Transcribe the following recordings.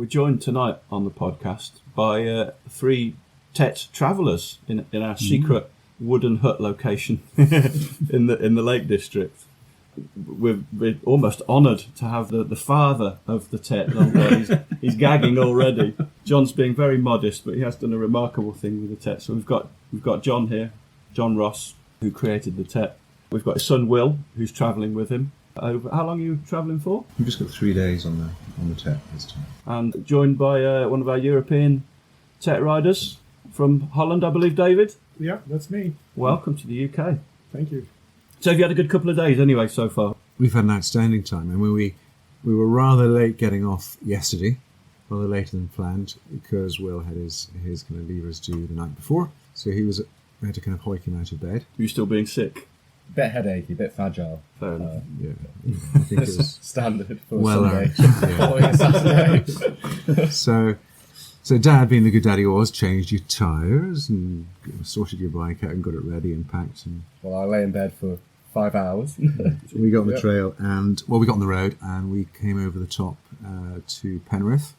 joined tonight on the podcast by 3 TET travellers in our secret wooden hut location in the Lake District. We're almost honoured to have the father of the TET on there. He's gagging already. John's being very modest, but he has done a remarkable thing with the TET. So we've got John here, John Ross, who created the TET. We've got his son Will, who's travelling with him. How long are you travelling for? We've just got 3 days on the TET this time. And joined by one of our European TET riders from Holland, I believe, David. Yeah, that's me. Welcome to the UK. Thank you. So have you had a good couple of days anyway so far? We've had an outstanding time, and we were rather late getting off yesterday, rather later than planned, because Will had his kind of levers due the night before, so we had to kind of hoik him out of bed. Are you still being sick? Bit headachy, bit fragile. Fair enough. Yeah, I think it was standard for well Sunday. earned. Yeah. Saturday. So Dad, being the good dad he was, changed your tyres and sorted your bike out and got it ready and packed. And Well, I lay in bed for 5 hours. we got on the trail we got on the road and we came over the top to Penrith.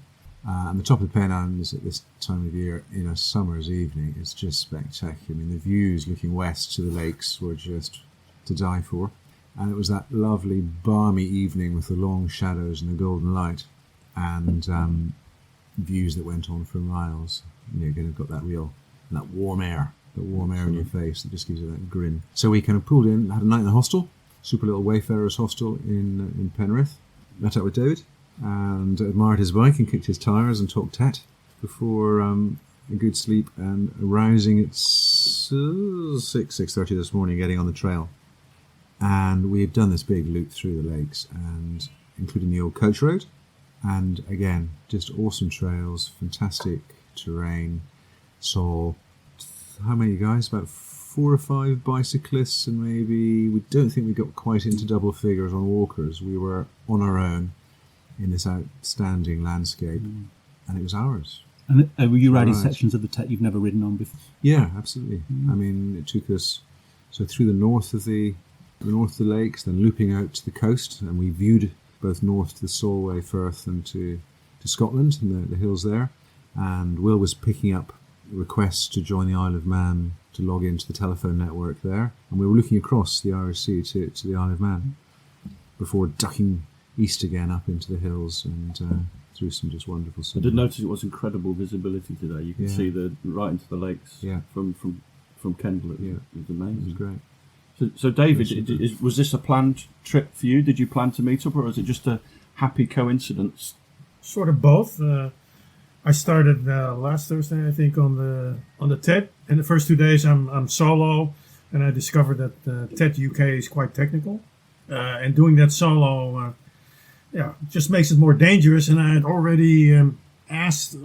And the top of the Pennines at this time of year in a summer's evening is just spectacular. I mean, the views looking west to the lakes were just to die for. And it was that lovely, balmy evening with the long shadows and the golden light and views that went on for miles. You're going to got that warm air in your face that just gives you that grin. So we kind of pulled in, had a night in the hostel, super little wayfarers hostel in Penrith. Met up with David and admired his bike and kicked his tyres and talked TET before a good sleep and arousing at 6:30 this morning, getting on the trail. And we've done this big loop through the lakes, and including the old coach road. And again, just awesome trails, fantastic terrain. Saw how many guys? About 4 or 5 bicyclists, and maybe we don't think we got quite into double figures on walkers. We were on our own in this outstanding landscape, and it was ours. And were you riding sections of the TET you've never ridden on before? Yeah, absolutely. I mean, it took us through the north of the lakes, then looping out to the coast, and we viewed both north to the Solway Firth and to Scotland and the hills there. And Will was picking up requests to join the Isle of Man to log into the telephone network there, and we were looking across the Irish Sea to the Isle of Man before ducking east again up into the hills and through some just wonderful stuff. I did notice it was incredible visibility today. You could see right into the lakes from Kendal. It was amazing. It was great. So David, was this a planned trip for you? Did you plan to meet up, or was it just a happy coincidence? Sort of both. I started last Thursday, I think, on the TET, and the first 2 days I'm solo, and I discovered that TET UK is quite technical, and doing that solo, just makes it more dangerous. And I had already asked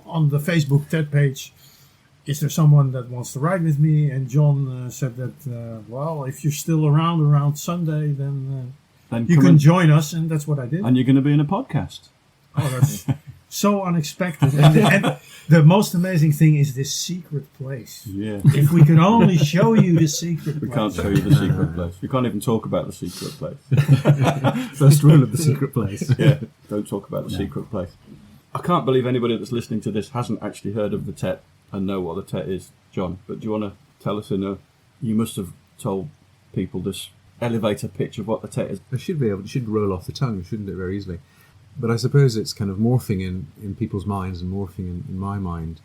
on the Facebook TET page, is there someone that wants to ride with me? And John said that, if you're still around Sunday, then you can join us. And that's what I did. And you're going to be in a podcast. Oh, that's so unexpected. And the most amazing thing is this secret place. Yeah. If we could only show you the secret place. We can't show you the secret place. We can't even talk about the secret place. First rule of the secret place. Yeah, don't talk about the secret place. I can't believe anybody that's listening to this hasn't actually heard of the TET and know what the TET is, John. But do you want to tell us you must have told people this elevator pitch of what the TET is. It should roll off the tongue, shouldn't it, very easily? But I suppose it's kind of morphing in people's minds and morphing in my mind.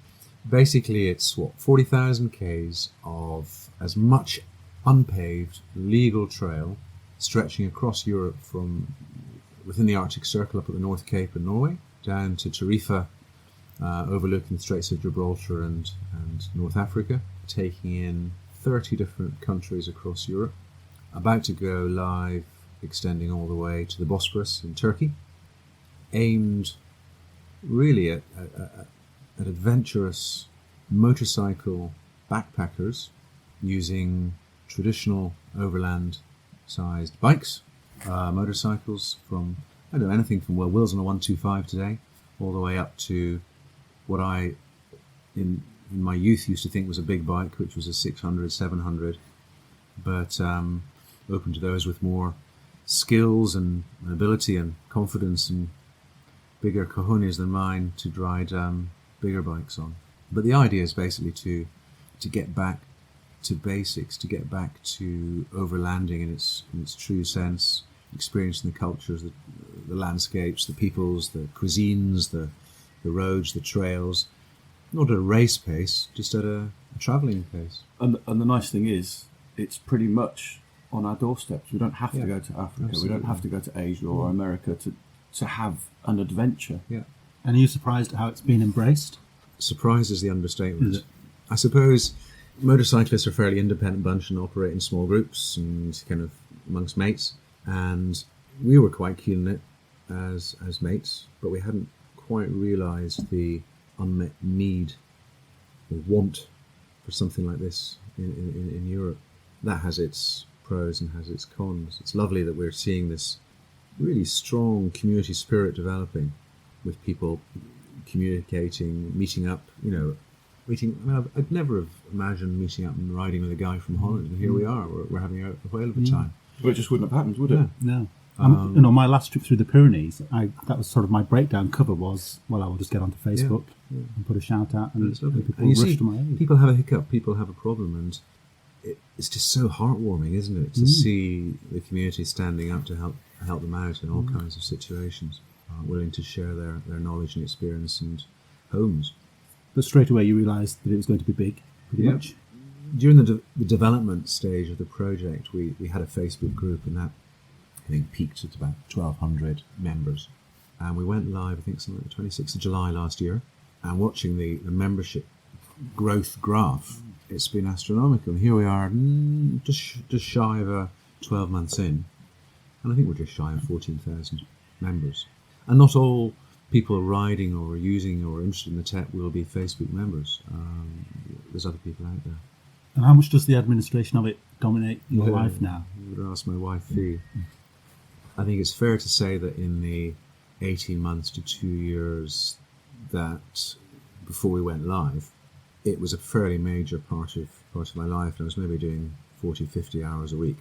Basically, it's 40,000 k's of as much unpaved legal trail stretching across Europe from within the Arctic Circle up at the North Cape in Norway down to Tarifa, overlooking the Straits of Gibraltar and North Africa, taking in 30 different countries across Europe, about to go live, extending all the way to the Bosporus in Turkey, aimed really at adventurous motorcycle backpackers using traditional overland-sized bikes, motorcycles from, anything from, Will's on a 125 today, all the way up to what I, in my youth, used to think was a big bike, which was a 600, 700, but open to those with more skills and ability and confidence and bigger cojones than mine to ride bigger bikes on. But the idea is basically to get back to basics, to get back to overlanding in its true sense, experiencing the cultures, the landscapes, the peoples, the cuisines, the roads, the trails, not at a race pace, just at a travelling pace. And the nice thing is, it's pretty much on our doorsteps. We don't have to Yeah, go to Africa. absolutely. We don't have to go to Asia or America to have an adventure. Yeah. And are you surprised at how it's been embraced? Surprise is the understatement. Is it? I suppose motorcyclists are a fairly independent bunch and operate in small groups and kind of amongst mates. And we were quite keen on it as mates, but we hadn't quite realised the unmet need or want for something like this in Europe. That has its pros and has its cons. It's lovely that we're seeing this really strong community spirit developing with people communicating, meeting up, I'd never have imagined meeting up and riding with a guy from Holland, and here we are, we're having a whale of a time. But it just wouldn't have happened, would it? No. My last trip through the Pyrenees, that was sort of my breakdown cover was, I will just get onto Facebook and put a shout out, and It's lovely. people And you rush see, to my aid. people have a hiccup, people have a problem, and it's just so heartwarming, isn't it, to see the community standing up to help them out in all kinds of situations, willing to share their knowledge and experience and homes. But straight away you realised that it was going to be big, pretty Yeah. much. During the development stage of the project, we had a Facebook group, and that I think peaked at about 1,200 members. And we went live, I think, something like the 26th of July last year. And watching the membership growth graph, it's been astronomical. And here we are, just shy of 12 months in. And I think we're just shy of 14,000 members. And not all people riding or using or interested in the TET will be Facebook members. There's other people out there. And how much does the administration of it dominate your life now? I would ask my wife, Fee. I think it's fair to say that in the 18 months to 2 years that before we went live, it was a fairly major part of my life, and I was maybe doing 40, 50 hours a week.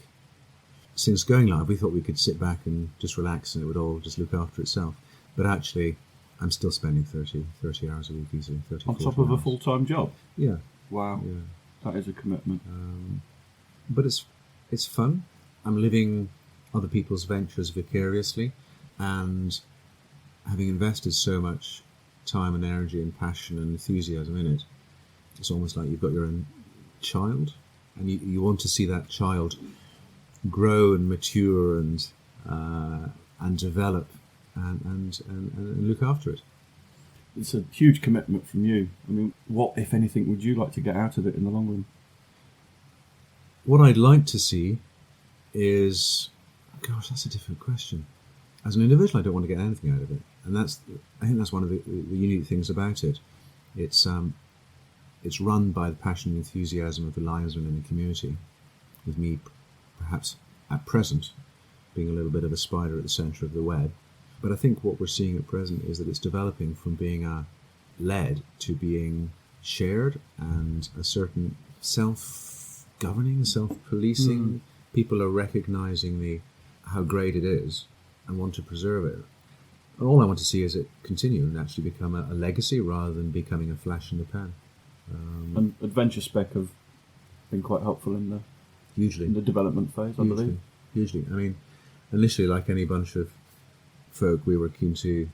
Since going live, we thought we could sit back and just relax and it would all just look after itself. But actually, I'm still spending 30 hours a week easily. 30, On 40 top of a hours. full-time job. Yeah, Wow, yeah. that is a commitment. But it's fun. I'm living other people's ventures vicariously, and having invested so much time and energy and passion and enthusiasm in it, it's almost like you've got your own child, and you want to see that child grow and mature and develop and look after it. It's a huge commitment from you. I mean, what, if anything, would you like to get out of it in the long run? What I'd like to see is, gosh, that's a difficult question. As an individual, I don't want to get anything out of it, and I think that's one of the unique things about it. It's run by the passion and enthusiasm of the linesmen in the community, with me perhaps at present being a little bit of a spider at the centre of the web. But I think what we're seeing at present is that it's developing from being led to being shared, and a certain self-governing, self-policing. People are recognising how great it is and want to preserve it. And all I want to see is it continue and actually become a legacy rather than becoming a flash in the pan. And Adventure Spec have been quite helpful in Hugely. the development phase, I believe. Hugely. I mean, initially, like any bunch of folk, we were keen to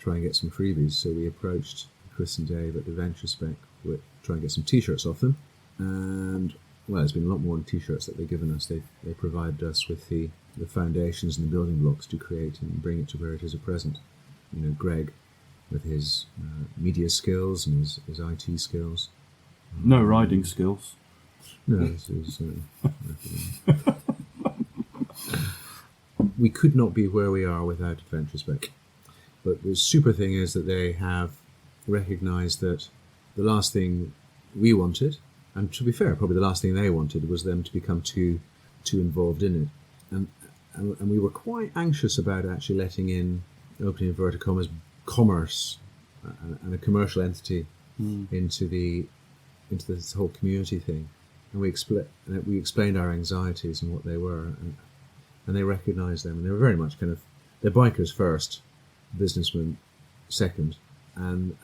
try and get some freebies, so we approached Chris and Dave at Adventure Spec to try and get some t-shirts off them. And, well, there's been a lot more than t-shirts that they've given us. They provided us with the foundations and the building blocks to create and bring it to where it is at present. Greg, with his media skills and his IT skills. No riding skills. No, this is... we could not be where we are without Adventure Spec. But the super thing is that they have recognised that the last thing we wanted, and to be fair, probably the last thing they wanted, was them to become too involved in it. And we were quite anxious about actually letting in, opening inverted commas, commerce and a commercial entity into this whole community thing. And we explained our anxieties and what they were, and they recognised them, and they were very much they're bikers first, businessmen second, and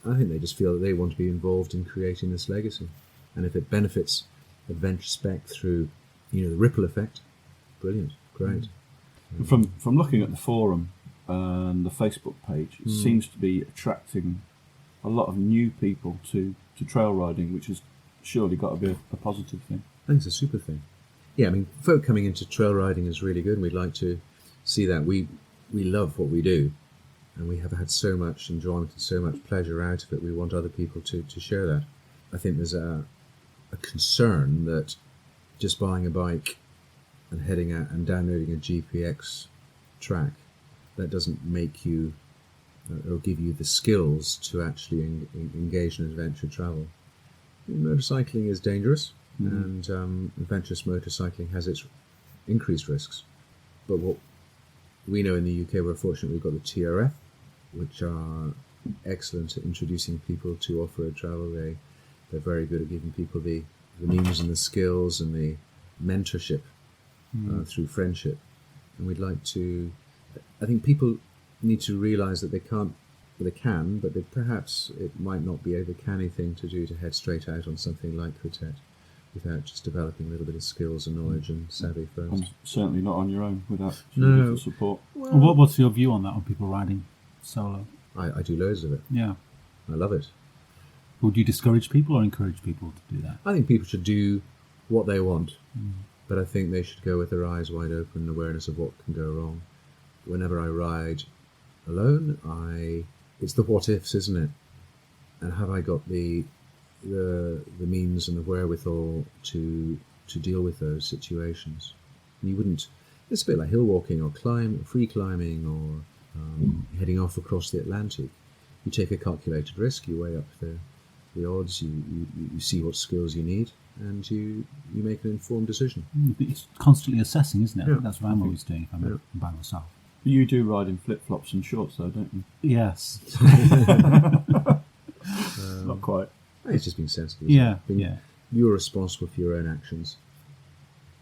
I think they just feel that they want to be involved in creating this legacy, and if it benefits Adventure Spec through, the ripple effect, brilliant, great. From looking at the forum and the Facebook page, it seems to be attracting a lot of new people to trail riding, which has surely got to be a positive thing. I think it's a super thing. Yeah, I mean, folk coming into trail riding is really good, and we'd like to see that. We love what we do, and we have had so much enjoyment and so much pleasure out of it. We want other people to share that. I think there's a concern that just buying a bike and heading out and downloading a GPX track, that doesn't make you or give you the skills to actually engage in adventure travel. Motorcycling is dangerous, and adventurous motorcycling has its increased risks. But what we know in the UK, we're fortunate we've got the TRF, which are excellent at introducing people to off-road travel. They're very good at giving people the means and the skills and the mentorship through friendship. And we'd like to... I think people need to realise that they can, but perhaps it might not be the canny thing to do to head straight out on something like the TET without just developing a little bit of skills and knowledge and savvy first. And certainly not on your own without No. support. And what's your view on that, on people riding solo? I do loads of it. Yeah. I love it. Would you discourage people or encourage people to do that? I think people should do what they want, but I think they should go with their eyes wide open, awareness of what can go wrong. Whenever I ride alone, it's the what ifs, isn't it? And have I got the means and the wherewithal to deal with those situations? And you wouldn't. It's a bit like hill walking or free climbing or heading off across the Atlantic. You take a calculated risk. You weigh up the odds. You see what skills you need, and you make an informed decision. It's constantly assessing, isn't it? Yeah. That's what I'm always doing if I'm by myself. You do ride in flip-flops and shorts, though, don't you? Yes. Not quite. It's just being sensible. Yeah, isn't it? yeah. You're responsible for your own actions.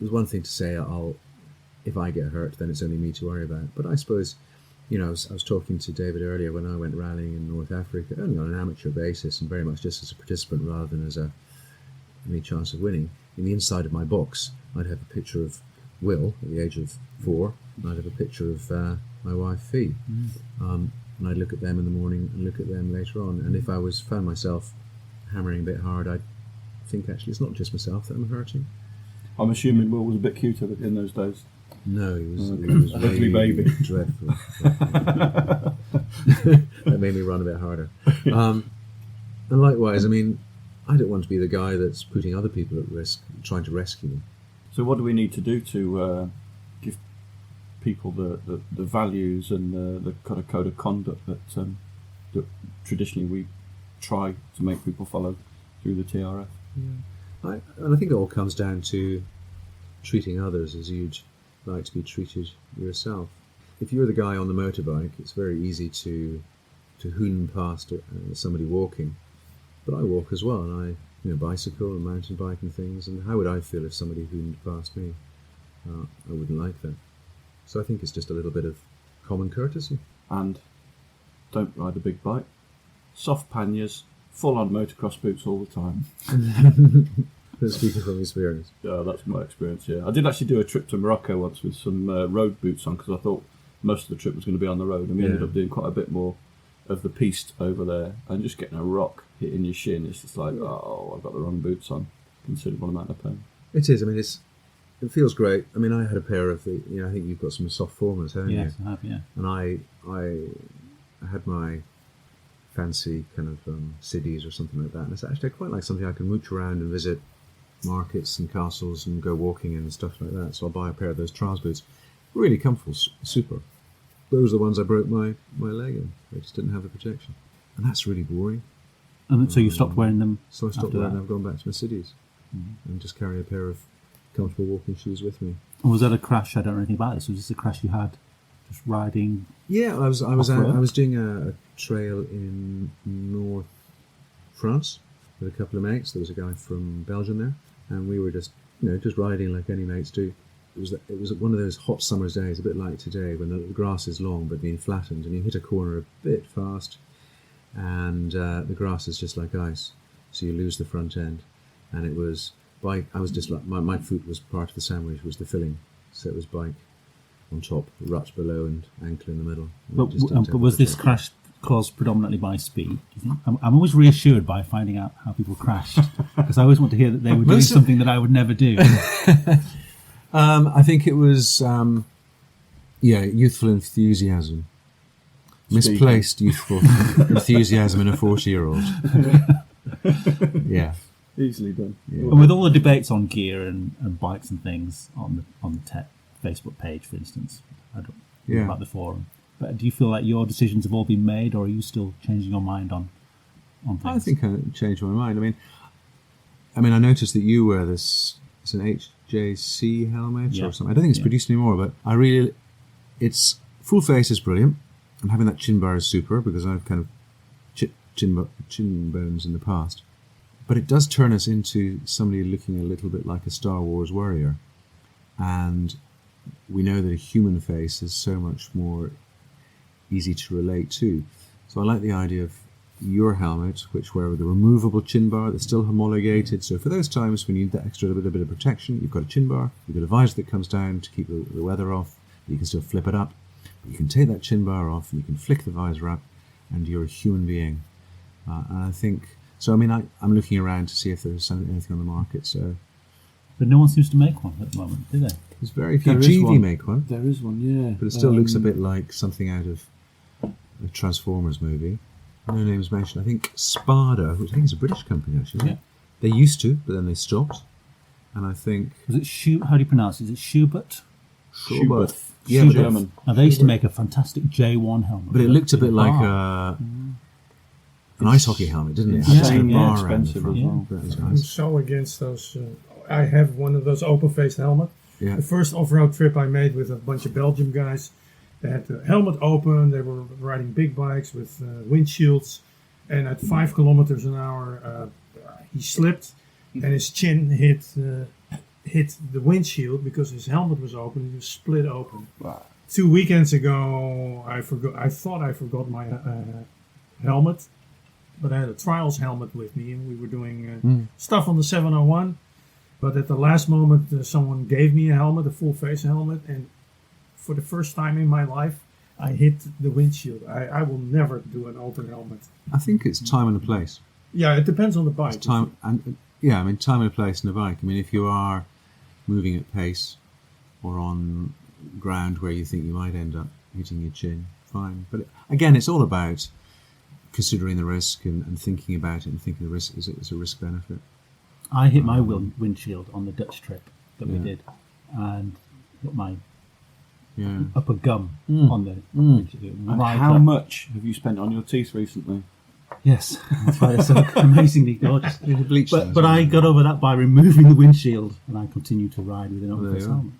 There's one thing to say, if I get hurt, then it's only me to worry about. But I suppose, I was talking to David earlier when I went rallying in North Africa, only on an amateur basis and very much just as a participant rather than as any chance of winning. In the inside of my box, I'd have a picture of Will at the age of 4, and I'd have a picture of my wife Fee. And I'd look at them in the morning and look at them later on. And if I found myself hammering a bit hard, I'd think actually it's not just myself that I'm hurting. I'm assuming Will was a bit cuter in those days. No, he was Ugly really baby. dreadful. That made me run a bit harder. And likewise, I mean, I don't want to be the guy that's putting other people at risk, trying to rescue them. So what do we need to do to give people the values and the kind of code of conduct that traditionally we try to make people follow through the TRF? And I think it all comes down to treating others as you'd like to be treated yourself. If you're the guy on the motorbike, it's very easy to hoon past somebody walking. But I walk as well, and I bicycle and mountain bike and things. And how would I feel if somebody hooned past me? I wouldn't like that. So I think it's just a little bit of common courtesy. And don't ride a big bike. Soft panniers, full-on motocross boots all the time. Speaking from experience. Yeah, that's my experience, yeah. I did actually do a trip to Morocco once with some road boots on because I thought most of the trip was going to be on the road, and we ended up doing quite a bit more of the piste over there, and just getting a rock hitting your shin, it's just like, oh, I've got the wrong boots on. Considerable amount of pain. It is, I mean, it feels great. I mean, I had a pair of I think you've got some soft formers, haven't you? Yes, I have, yeah. And I had my fancy kind of cities or something like that, and it's actually quite like something I can mooch around and visit markets and castles and go walking in and stuff like that. So I'll buy a pair of those trials boots. Really comfortable, super. Those are the ones I broke my leg in. They just didn't have the protection, and that's really boring. And so you stopped wearing them. So I stopped after wearing that? them. I've gone back to my cities and just carry a pair of comfortable walking shoes with me. And was that a crash? I don't know anything about this. Was this a crash you had just riding? Yeah, I was Off-road? doing a trail in North France with a couple of mates. There was a guy from Belgium there, and we were just riding like any mates do. it was one of those hot summer's days, a bit like today, when the grass is long but being flattened, and you hit a corner a bit fast, and the grass is just like ice, so you lose the front end. And it was bike. I was just like my foot was part of the sandwich, was the filling, so it was bike on top, rut below, and ankle in the middle. But was this crash caused predominantly by speed, do you think? I'm always reassured by finding out how people crashed, because I always want to hear that they were doing something that I would never do. I think it was, youthful enthusiasm. Misplaced youthful enthusiasm in a 40-year-old. Yeah. Easily done. Yeah. And with all the debates on gear and bikes and things on the TET Facebook page, for instance, I don't know about the forum, but do you feel like your decisions have all been made, or are you still changing your mind on things? I think I changed my mind. I mean, I noticed that you wear this. It's an HJC helmet or something. I don't think it's produced anymore, but it's full face is brilliant, and having that chin bar is super, because I've kind of chin bones in the past. But it does turn us into somebody looking a little bit like a Star Wars warrior, and we know that a human face is so much more easy to relate to. So I like the idea of your helmet, which wear with a removable chin bar that's still homologated. So for those times when you need that extra bit of protection, you've got a chin bar, you've got a visor that comes down to keep the weather off. You can still flip it up. But you can take that chin bar off, and you can flick the visor up, and you're a human being. And I think so. I mean, I'm looking around to see if there's anything on the market. So, but no one seems to make one at the moment, do they? there's very few. There is GV one. make one, There is one, yeah. but it still looks a bit like something out of a Transformers movie. No names mentioned. I think Spada, which I think is a British company actually. Yeah. They used to, but then they stopped. And I think Was it how do you pronounce it? Is it Schubert? Schubert. Yeah, but German. Now, they used to make a fantastic J1 helmet. But it looked a bit like an ice hockey helmet, didn't it? It had Insane, a bar around the expensive front. as well. That was I'm nice. so against those. I have one of those open-faced helmets. Yeah. The first off-road trip I made with a bunch of Belgian guys, they had the helmet open. They were riding big bikes with windshields, and at 5 kilometers an hour, he slipped, and his chin hit the windshield because his helmet was open. It was split open. Wow. 2 weekends ago, I thought I forgot my helmet, but I had a trials helmet with me, and we were doing stuff on the 701. But at the last moment, someone gave me a helmet, a full face helmet, and for the first time in my life, I hit the windshield. I will never do an open helmet. I think it's time and a place. Yeah, it depends on the bike. It's time and time and a place in a bike. I mean, if you are moving at pace or on ground where you think you might end up hitting your chin, fine. But again, it's all about considering the risk and thinking about it and thinking the risk is a risk benefit. I hit my windshield on the Dutch trip that we did, and hit my upper gum on the windshield. And Right how up. much have you spent on your teeth recently? Yes, that's why they're so amazingly gorgeous. Bleach But I got over that by removing the windshield, and I continue to ride with an There open you are. helmet.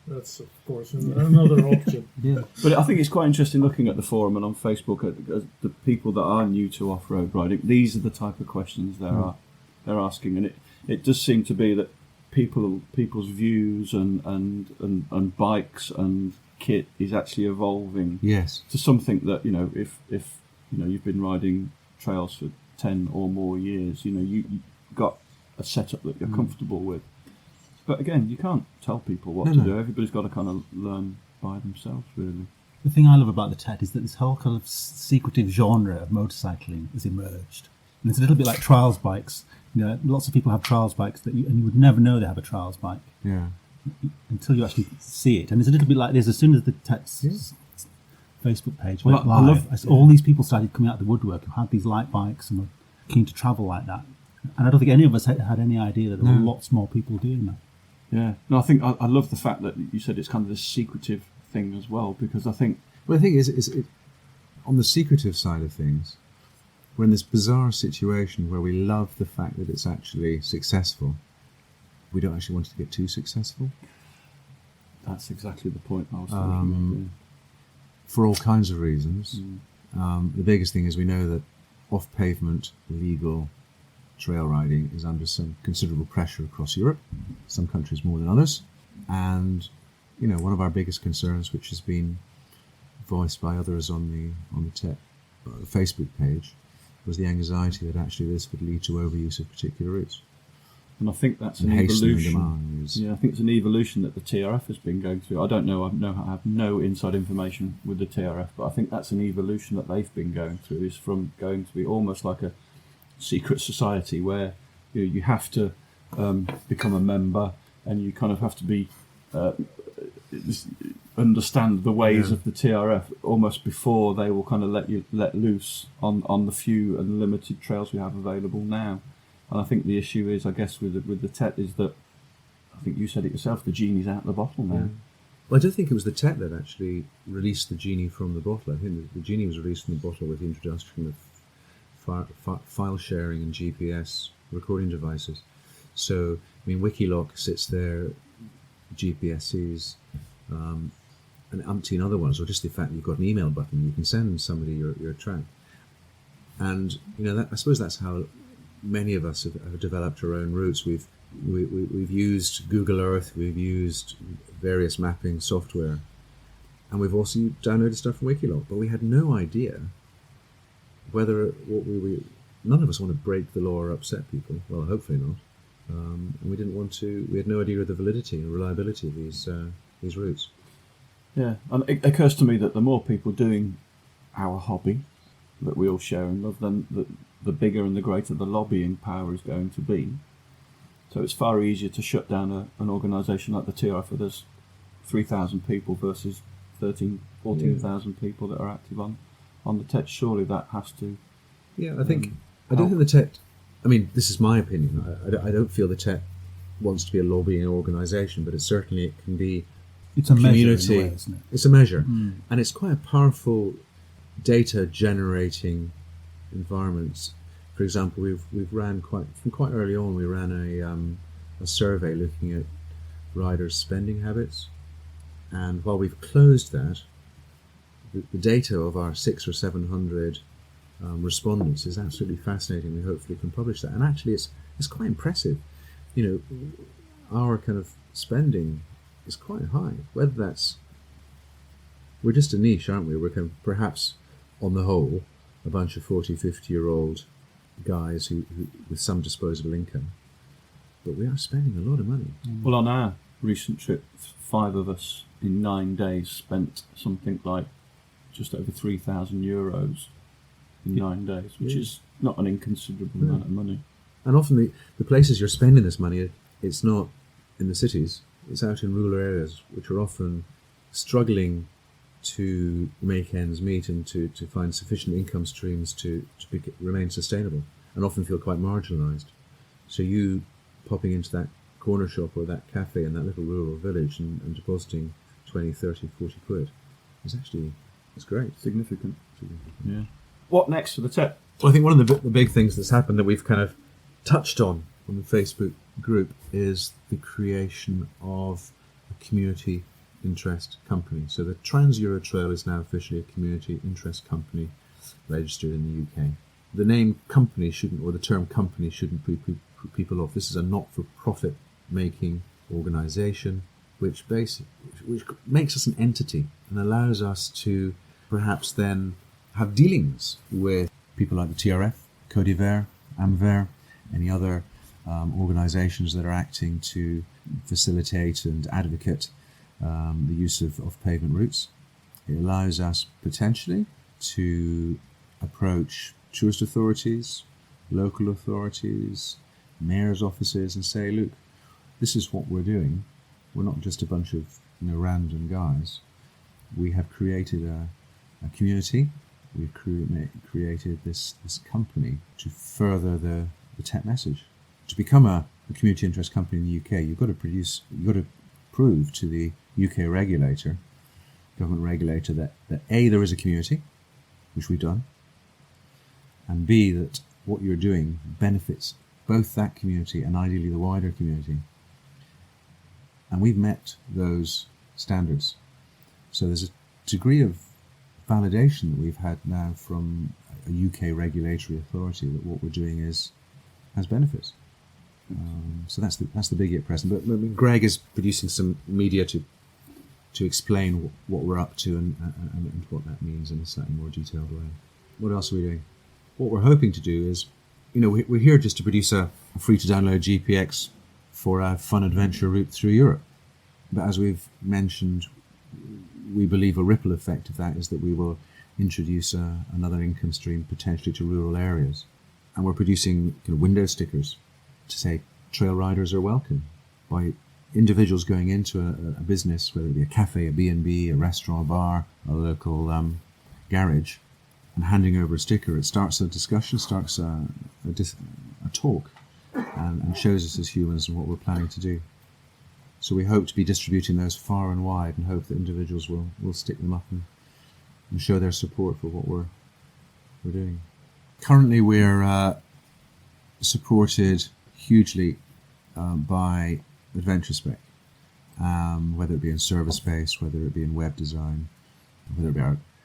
That's, of course, another option. Yeah. But I think it's quite interesting looking at the forum and on Facebook at the people that are new to off-road riding. These are the type of questions they're asking, and it does seem to be that people's views and bikes and kit is actually evolving Yes. to something that if you've been riding trails for 10 or more years, you've got a setup that you're comfortable with. But again, you can't tell people what to do. Everybody's got to kind of learn by themselves, really. The thing I love about the TET is that this whole kind of secretive genre of motorcycling has emerged. And it's a little bit like trials bikes. Lots of people have trials bikes and you would never know they have a trials bike Yeah. until you actually see it. And it's a little bit like this. As soon as the TET's Facebook page went Well, I live, love- all these people started coming out of the woodwork who had these light bikes and were keen to travel like that. And I don't think any of us had any idea that there were lots more people doing that. Yeah. No, I think I love the fact that you said it's kind of this secretive thing as well, because I think Well, the thing is on the secretive side of things, we're in this bizarre situation where we love the fact that it's actually successful. We don't actually want it to get too successful that's exactly the point I was thinking. for all kinds of reasons. The biggest thing is we know that off-pavement legal trail riding is under some considerable pressure across Europe, some countries more than others. And one of our biggest concerns, which has been voiced by others on the TET Facebook page, was the anxiety that actually this would lead to overuse of particular routes. And I think that's an And hastening evolution. demand use. Yeah, I think it's an evolution that the TRF has been going through. I don't know. I have no inside information with the TRF, but I think that's an evolution that they've been going through. Is from going to be almost like a secret society where you have to become a member, and you kind of have to be understand the ways of the TRF almost before they will kind of let loose on the few and limited trails we have available now. And I think the issue is, I guess, with the TET is that, I think you said it yourself, the genie's out of the bottle now. Yeah. Well, I don't think it was the TET that actually released the genie from the bottle. I think the genie was released from the bottle with the introduction of file sharing and GPS recording devices. So, I mean, Wikiloc sits there, GPSs, and umpteen other ones, or just the fact that you've got an email button, you can send somebody your track. And, I suppose that's how many of us have developed our own routes. We've used Google Earth, we've used various mapping software, and we've also downloaded stuff from Wikiloc. But we had no idea whether none of us want to break the law or upset people. Well, hopefully not. And we didn't want to. We had no idea of the validity and reliability of these routes. Yeah, and it occurs to me that the more people doing our hobby that we all share and love, then the bigger and the greater the lobbying power is going to be. So it's far easier to shut down an organisation like the TRF where there's 3,000 people versus 14,000 people that are active on the TET. Surely that has to... Yeah, I don't think the TET... I mean, this is my opinion. I don't feel the TET wants to be a lobbying organisation, but it can be... It's a community. measure in a way, isn't it? It's a measure. And it's quite a powerful data generating environment. For example, we've ran quite early on. We ran a survey looking at riders' spending habits, and while we've closed that, the data of our 600 or 700 respondents is absolutely fascinating. We hopefully can publish that, and actually, it's quite impressive. Our kind of spending is quite high. Whether we're just a niche, aren't we? We're kind of, perhaps on the whole, a bunch of 40, 50-year-old guys who with some disposable income, but we are spending a lot of money. Well, on our recent trip, 5 of us in 9 days spent something like just over €3,000 in 9 days, which is not an inconsiderable amount of money. And often the places you're spending this money, it's not in the cities, it's out in rural areas, which are often struggling to make ends meet and to find sufficient income streams to remain sustainable, and often feel quite marginalised. So you popping into that corner shop or that cafe in that little rural village and depositing 20, 30, 40 quid it's great. Significant. Yeah. What next for the TET? Well, I think one of the big things that's happened that we've kind of touched on the Facebook group is the creation of a community interest company. So the Trans-Euro Trail is now officially a community interest company registered in the UK. The name company the term company shouldn't put people off. This is a not-for-profit making organisation which makes us an entity and allows us to perhaps then have dealings with people like the TRF, Codiver, AMVER, any other organisations that are acting to facilitate and advocate the use of pavement routes. It allows us potentially to approach tourist authorities, local authorities, mayor's offices and say, look, this is what we're doing. We're not just a bunch of random guys. We have created a community. We've created this company to further the TET message. To become a community interest company in the UK, you've got to prove to the UK government regulator, that A, there is a community, which we've done, and B, that what you're doing benefits both that community and ideally the wider community. And we've met those standards. So there's a degree of validation that we've had now from a UK regulatory authority that what we're doing has benefits. So that's the big at present. But Greg is producing some media to explain what we're up to and what that means in a slightly more detailed way. What else are we doing? What we're hoping to do is, we're here just to produce a free-to-download GPX for a fun adventure route through Europe. But as we've mentioned, we believe a ripple effect of that is that we will introduce another income stream potentially to rural areas. And we're producing window stickers to say trail riders are welcome, by individuals going into a business, whether it be a cafe, a B&B, a restaurant, a bar, a local garage, and handing over a sticker. It starts a discussion, starts a talk, and shows us as humans and what we're planning to do. So we hope to be distributing those far and wide, and hope that individuals will stick them up and show their support for what we're doing. Currently, we're supported hugely by Adventure Spec, whether it be in service space, whether it be in web design, whether it be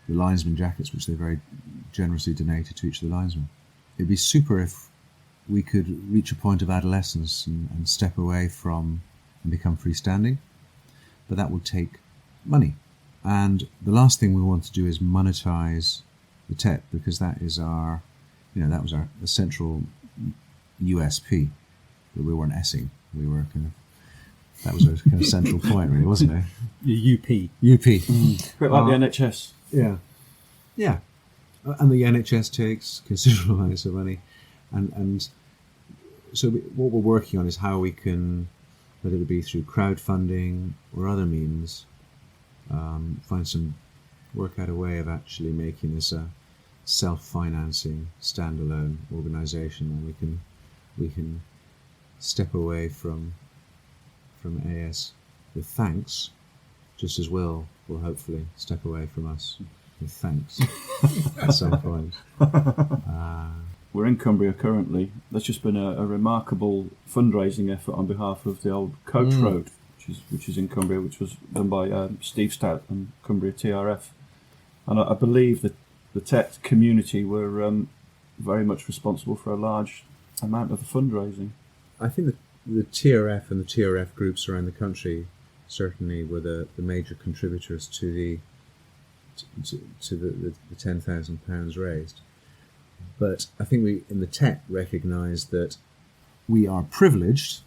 the linesman jackets, which they very generously donated to each of the linesmen. It'd be super if we could reach a point of adolescence and step away from and become freestanding, but that will take money. And the last thing we want to do is monetize the TET, because that is that was our central USP. But we weren't essing. We were that was a kind of central point, really, wasn't it? UP. UP. A bit like the NHS. Yeah. Yeah. And the NHS takes considerable amounts of money. And so what we're working on is how we can, whether it be through crowdfunding or other means, work out a way of actually making this a self-financing, standalone organisation, and we can step away from AS with thanks, just as will hopefully step away from us with thanks at some point. We're in Cumbria currently. There's just been a remarkable fundraising effort on behalf of the old Coach Road, which is in Cumbria, which was done by Steve Stout and Cumbria TRF. And I believe that the TET community were very much responsible for a large amount of the fundraising. I think that the TRF and the TRF groups around the country certainly were the major contributors to the £10,000 raised. But I think we in the TET recognise that we are privileged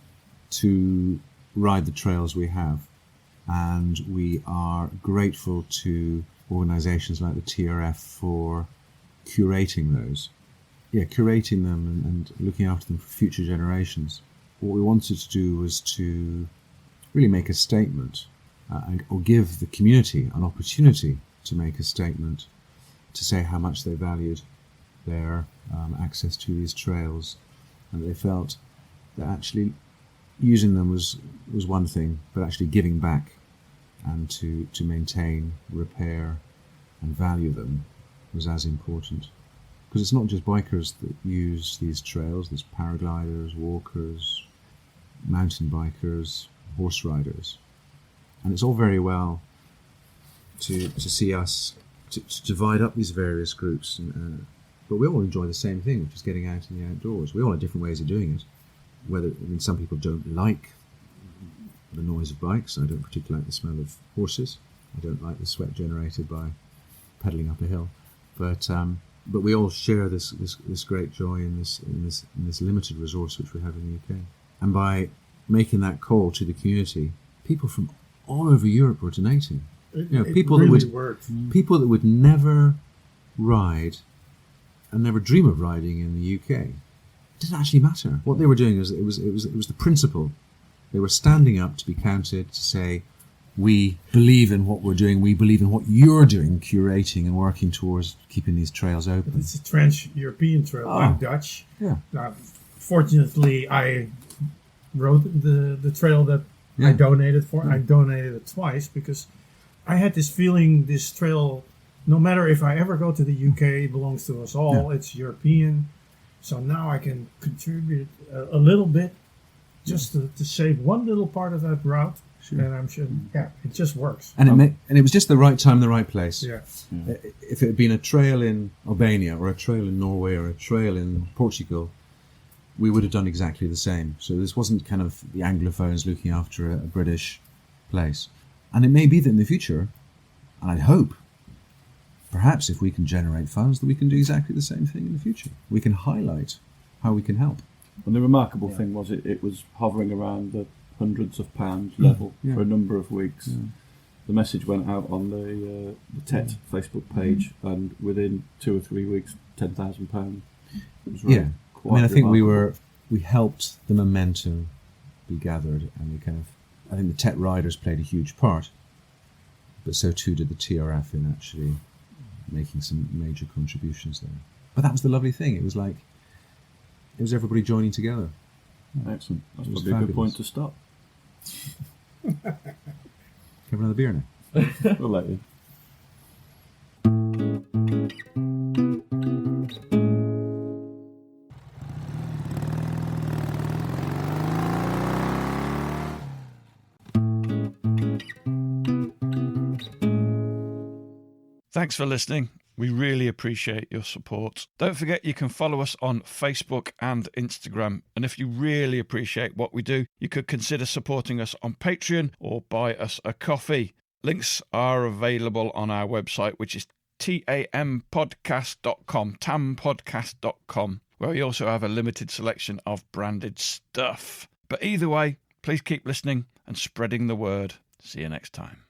to ride the trails we have, and we are grateful to organisations like the TRF for curating those. Yeah, curating them and looking after them for future generations. What we wanted to do was to really make a statement or give the community an opportunity to make a statement to say how much they valued their access to these trails, and they felt that actually using them was one thing, but actually giving back and to maintain, repair and value them was as important. Because it's not just bikers that use these trails, there's paragliders, walkers, mountain bikers, horse riders. And it's all very well to see us, to divide up these various groups, but we all enjoy the same thing, which is getting out in the outdoors. We all have different ways of doing it. Some people don't like the noise of bikes. I don't particularly like the smell of horses. I don't like the sweat generated by pedalling up a hill. But we all share this great joy in this limited resource which we have in the UK. And by making that call to the community, people from all over Europe were donating. People that would never ride and never dream of riding in the UK. It didn't actually matter. What they were doing is it was the principle. They were standing up to be counted, to say, we believe in what we're doing, we believe in what you're doing, curating and working towards keeping these trails open. It's a trans-European trail. I'm Dutch. Yeah. Fortunately, I rode the trail that I donated for. I donated it twice because I had this feeling this trail, no matter if I ever go to the UK, it belongs to us all. It's European. So now I can contribute a little bit just to save one little part of that route. Sure. And I'm sure, it just works. And it was just the right time, the right place. Yeah. If it had been a trail in Albania or a trail in Norway or a trail in Portugal, we would have done exactly the same. So this wasn't kind of the Anglophones looking after a British place. And it may be that in the future, and I hope, perhaps if we can generate funds, that we can do exactly the same thing in the future. We can highlight how we can help. And the remarkable thing was it was hovering around the hundreds of pounds level for a number of weeks. Yeah. The message went out on the TET Facebook page, and within 2 or 3 weeks, £10,000. It was really quite I mean, I think remarkable. we helped the momentum be gathered, and we kind of, I think the TET riders played a huge part, but so too did the TRF in actually making some major contributions there. But that was the lovely thing. It was like, it was everybody joining together. Excellent. That's It was probably a good fabulous. point to stop. Have another beer now. We'll let you. Thanks for listening. We really appreciate your support. Don't forget you can follow us on Facebook and Instagram. And if you really appreciate what we do, you could consider supporting us on Patreon or buy us a coffee. Links are available on our website, which is tampodcast.com, tampodcast.com, where we also have a limited selection of branded stuff. But either way, please keep listening and spreading the word. See you next time.